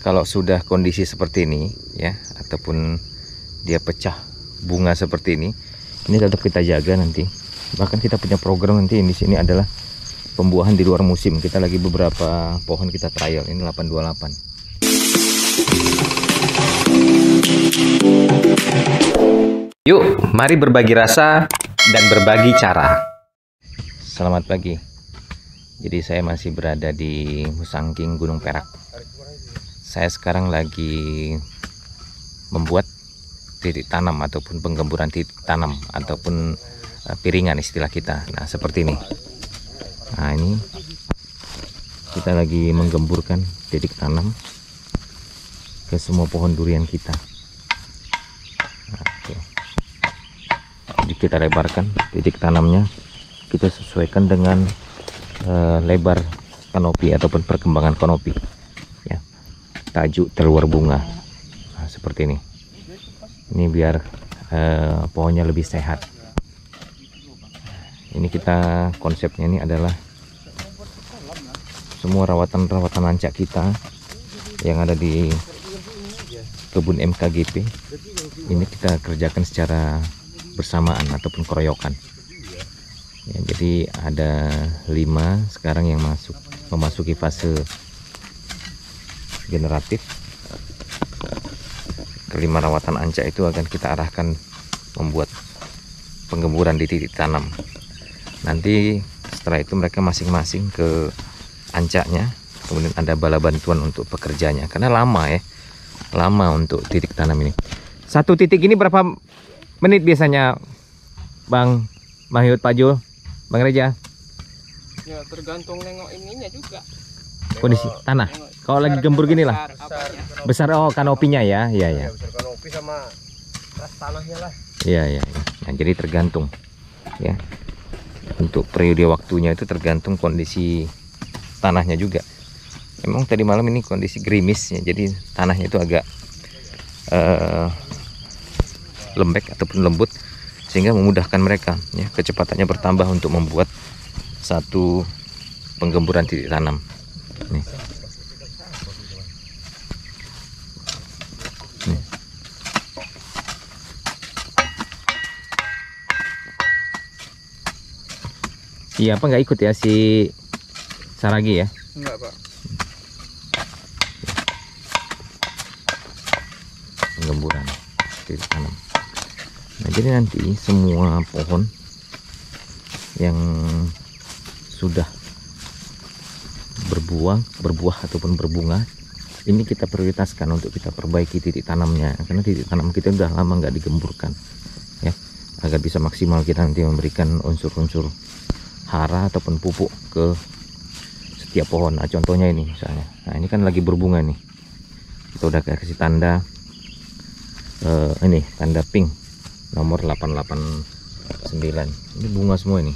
kalau sudah kondisi seperti ini ya, ataupun dia pecah bunga seperti ini tetap kita jaga nanti. Bahkan kita punya program nanti di sini adalah pembuahan di luar musim. Kita lagi beberapa pohon kita trial. Ini 828. Yuk, mari berbagi rasa dan berbagi cara. Selamat pagi. Jadi saya masih berada di Musangking Gunung Perak. Saya sekarang lagi membuat titik tanam ataupun penggemburan titik tanam ataupun piringan istilah kita. Nah, seperti ini. Nah, ini kita lagi menggemburkan titik tanam ke semua pohon durian kita. Nah, jadi kita lebarkan titik tanamnya, kita sesuaikan dengan lebar kanopi ataupun perkembangan kanopi ya, tajuk terluar bunga. Nah, seperti ini biar pohonnya lebih sehat. Ini kita konsepnya ini adalah semua rawatan ancak kita yang ada di kebun MKGP ini kita kerjakan secara bersamaan ataupun keroyokan ya. Jadi ada 5 sekarang yang memasuki fase generatif. Kelima rawatan ancak itu akan kita arahkan membuat penggemburan di titik tanam. Nanti setelah itu mereka masing-masing ke ancaknya, kemudian ada bala bantuan untuk pekerjanya, karena lama untuk titik tanam ini. Satu titik ini berapa menit biasanya, Bang Mahyud, Pak Jul, Bang Reja? Ya tergantung nengok ininya juga, kondisi tanah. Kalau lagi gembur gini lah besar, oh kanopinya ya. Besar kanopi sama keras tanahnya lah. Iya. Nah, jadi tergantung ya. Untuk periode waktunya itu tergantung kondisi tanahnya juga. Memang tadi malam ini kondisi gerimis ya, jadi tanahnya itu agak lembek ataupun lembut, sehingga memudahkan mereka ya, kecepatannya bertambah untuk membuat satu penggemburan titik tanam. Nih. Iya, apa nggak ikut ya si Saragi ya? Enggak, Pak. Penggemburan titik tanam. Nah, jadi nanti semua pohon yang sudah berbuah ataupun berbunga ini kita prioritaskan untuk kita perbaiki titik tanamnya, karena titik tanam kita udah lama nggak digemburkan ya, agar bisa maksimal kita nanti memberikan unsur-unsur hara ataupun pupuk ke setiap pohon. Nah, contohnya ini misalnya, nah ini kan lagi berbunga nih, kita udah kasih tanda ini tanda pink nomor 889. Ini bunga semua ini,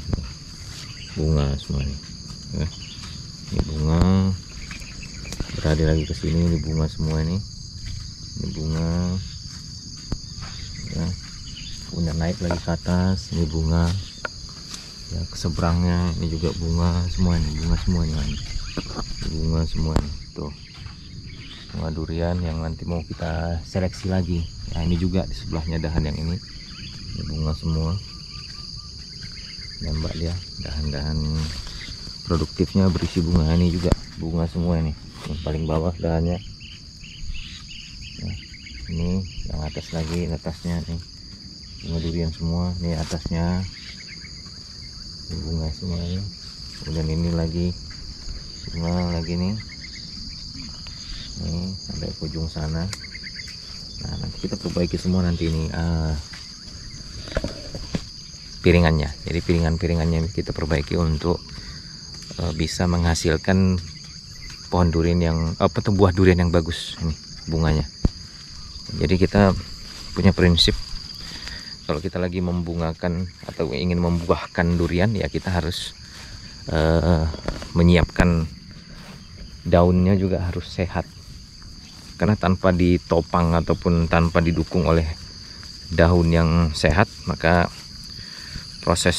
bunga semua ini ya. Ini bunga berada lagi ke sini, ini bunga semua ini bunga ya, kemudian naik lagi ke atas, ini bunga ya, ke seberangnya ini juga bunga semua ini, bunga semua ini, bunga semua ini tuh, bunga durian yang nanti mau kita seleksi lagi ya. Ini juga di sebelahnya dahan yang ini bunga semua, nembak dia dahan-dahan produktifnya berisi bunga, ini juga bunga semua ini, yang paling bawah dahannya nah, ini yang atas lagi, atasnya nih bunga durian semua, ini atasnya ini bunga semua ini. Kemudian ini lagi bunga lagi nih sampai ke ujung sana. Nah, nanti kita perbaiki semua nanti ini piringannya. Jadi piringannya kita perbaiki untuk bisa menghasilkan pohon durian yang buah durian yang bagus ini bunganya. Jadi kita punya prinsip, kalau kita lagi membungakan atau ingin membuahkan durian ya, kita harus menyiapkan daunnya juga harus sehat, karena tanpa ditopang ataupun tanpa didukung oleh daun yang sehat, maka proses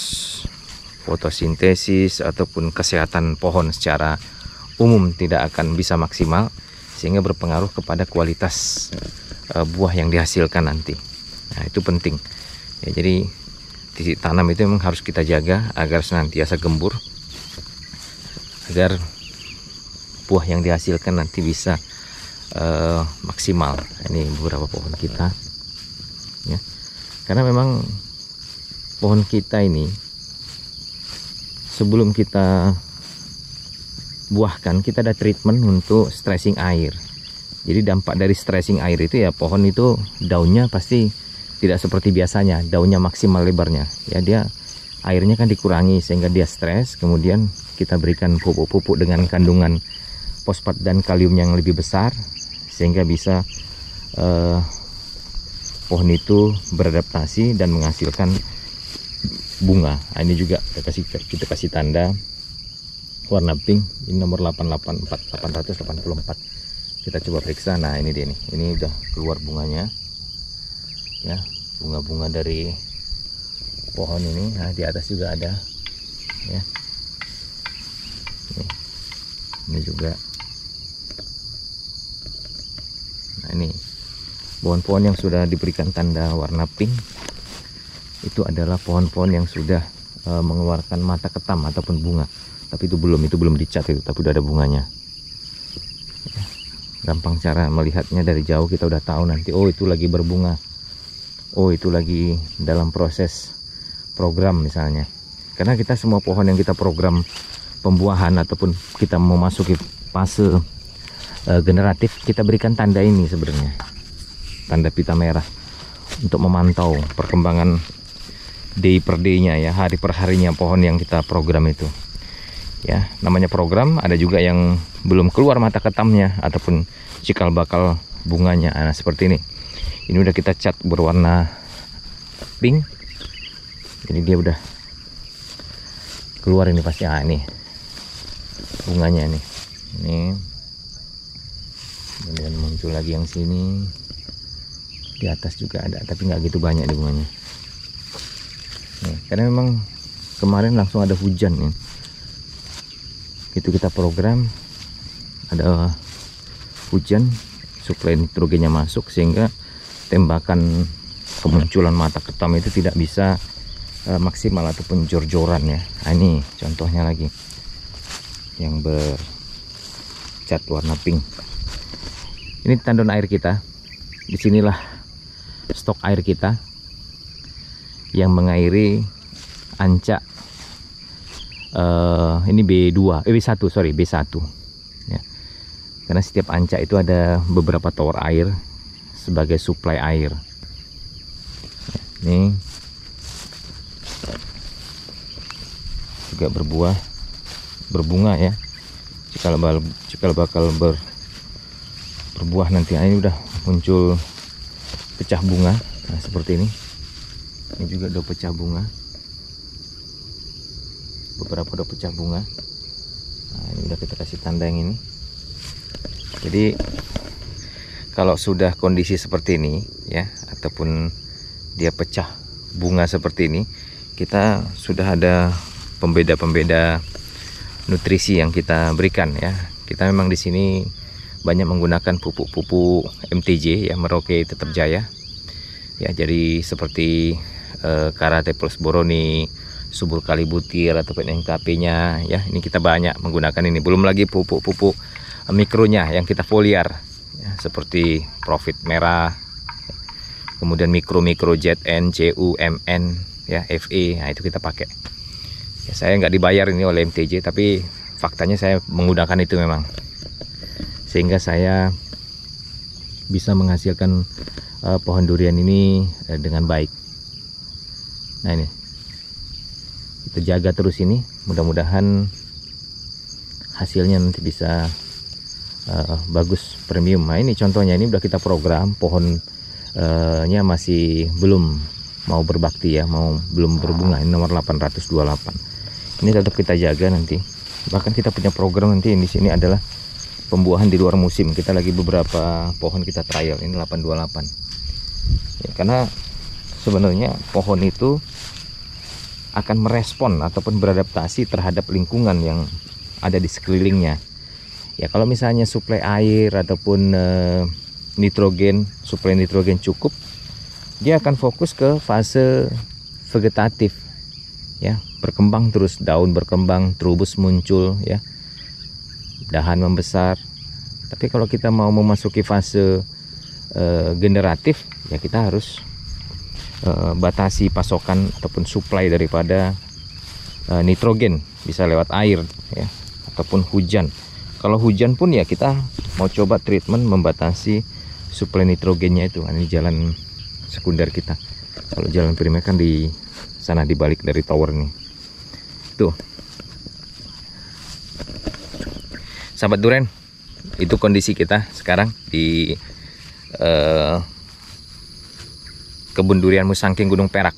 fotosintesis ataupun kesehatan pohon secara umum tidak akan bisa maksimal, sehingga berpengaruh kepada kualitas buah yang dihasilkan nanti. Nah, itu penting ya. Jadi titik tanam itu memang harus kita jaga agar senantiasa gembur, agar buah yang dihasilkan nanti bisa maksimal. Ini beberapa pohon kita ya, karena memang pohon kita ini sebelum kita buahkan, kita ada treatment untuk stressing air. Jadi dampak dari stressing air itu ya, pohon itu daunnya pasti tidak seperti biasanya, daunnya maksimal lebarnya ya, dia airnya kan dikurangi sehingga dia stres. Kemudian kita berikan pupuk-pupuk dengan kandungan fosfat dan kalium yang lebih besar sehingga bisa pohon itu beradaptasi dan menghasilkan bunga. Nah, ini juga kita kasih tanda warna pink, ini nomor 884. Kita coba periksa. Nah, ini dia nih, ini udah keluar bunganya ya, bunga-bunga dari pohon ini. Nah, di atas juga ada ya, ini juga. Nah, ini pohon-pohon yang sudah diberikan tanda warna pink itu adalah pohon-pohon yang sudah mengeluarkan mata ketam ataupun bunga. Tapi itu belum dicat itu, tapi udah ada bunganya. Gampang cara melihatnya, dari jauh kita udah tahu nanti, oh itu lagi berbunga, oh itu lagi dalam proses program misalnya. Karena kita semua pohon yang kita program pembuahan ataupun kita memasuki fase generatif, kita berikan tanda ini sebenarnya, tanda pita merah, untuk memantau perkembangan day per day-nya ya, hari per harinya pohon yang kita program itu. Ya, namanya program. Ada juga yang belum keluar mata ketamnya ataupun cikal bakal bunganya. Nah, seperti ini. Ini udah kita cat berwarna pink. Jadi dia udah keluar ini pasti. Ah, ini bunganya nih. Ini. Kemudian muncul lagi yang sini. Di atas juga ada, tapi nggak gitu banyak di bunganya. Nih, karena memang kemarin langsung ada hujan nih. Itu kita program, ada hujan, suplai nitrogennya masuk sehingga tembakan kemunculan mata ketam itu tidak bisa maksimal ataupun jor-joran ya. Nah, ini contohnya lagi yang bercat warna pink. Ini tandon air kita. Disinilah stok air kita yang mengairi ancak. Ini B1 ya. Karena setiap ancak itu ada beberapa tower air sebagai suplai air ya, ini juga berbunga ya, cikal bakal berbuah nanti. Nah, ini udah muncul pecah bunga. Nah, seperti ini juga udah pecah bunga, beberapa udah pecah bunga. Nah, ini udah kita kasih tanda yang ini. Jadi kalau sudah kondisi seperti ini ya, ataupun dia pecah bunga seperti ini, kita sudah ada pembeda-pembeda nutrisi yang kita berikan ya. Kita memang di sini banyak menggunakan pupuk-pupuk MTJ ya, Merauke Tetap Jaya ya. Jadi seperti Karate Plus Boroni, subur kali butir ataupun NKP-nya ya. Ini kita banyak menggunakan ini. Belum lagi pupuk-pupuk mikronya yang kita foliar ya, seperti Profit Merah, kemudian mikro ZN, CU, MN ya, FE. Nah, itu kita pakai. Ya, saya nggak dibayar ini oleh MTJ, tapi faktanya saya menggunakan itu memang, sehingga saya bisa menghasilkan pohon durian ini dengan baik. Nah, ini kita jaga terus ini, mudah-mudahan hasilnya nanti bisa bagus, premium. Nah, ini contohnya, ini udah kita program pohonnya masih belum mau berbakti ya, belum berbunga. Ini nomor 828. Ini tetap kita jaga nanti. Bahkan kita punya program nanti di sini adalah pembuahan di luar musim. Kita lagi beberapa pohon kita trial. Ini 828 ya, karena sebenarnya pohon itu akan merespon ataupun beradaptasi terhadap lingkungan yang ada di sekelilingnya Ya kalau misalnya suplai air ataupun suplai nitrogen cukup, dia akan fokus ke fase vegetatif, ya, berkembang terus, daun berkembang, trubus muncul, ya, dahan membesar. Tapi kalau kita mau memasuki fase generatif, ya kita harus batasi pasokan ataupun suplai daripada nitrogen, bisa lewat air, ya, ataupun hujan. Kalau hujan pun ya kita mau coba treatment membatasi suplai nitrogennya itu. Ini jalan sekunder kita. Kalau jalan primer kan di sana, di balik dari tower nih. Tuh, sahabat duren, itu kondisi kita sekarang di kebun durian Musangking Gunung Perak,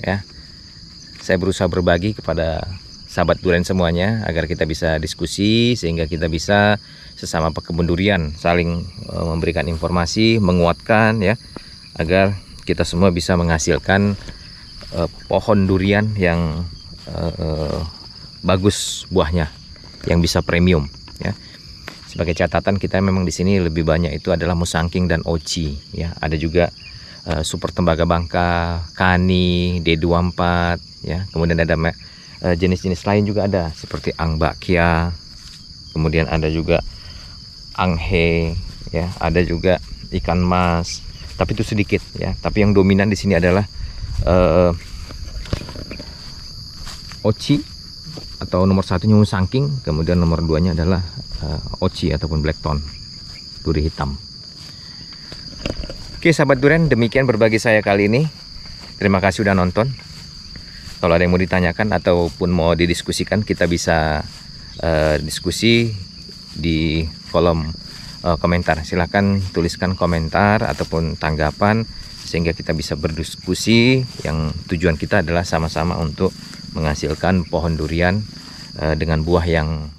ya. Saya berusaha berbagi kepada sahabat durian semuanya agar kita bisa diskusi, sehingga kita bisa sesama pekebun durian saling memberikan informasi, menguatkan, ya, agar kita semua bisa menghasilkan pohon durian yang bagus buahnya, yang bisa premium, ya. Sebagai catatan, kita memang di sini lebih banyak itu adalah Musangking dan Oci, ya. Ada juga Super Tembaga Bangka, Kani, D24, ya. Kemudian ada jenis-jenis lain juga ada, seperti Angbakia, kemudian ada juga Anghe, ya. Ada juga ikan mas, tapi itu sedikit, ya. Tapi yang dominan di sini adalah Oci atau nomor satunya Musangking, kemudian nomor 2-nya adalah Oci ataupun Blackthorn, duri hitam. Oke sahabat durian, demikian berbagi saya kali ini. Terima kasih udah nonton. Kalau ada yang mau ditanyakan ataupun mau didiskusikan, kita bisa diskusi di kolom komentar. Silahkan tuliskan komentar ataupun tanggapan, sehingga kita bisa berdiskusi. Yang tujuan kita adalah sama-sama untuk menghasilkan pohon durian dengan buah yang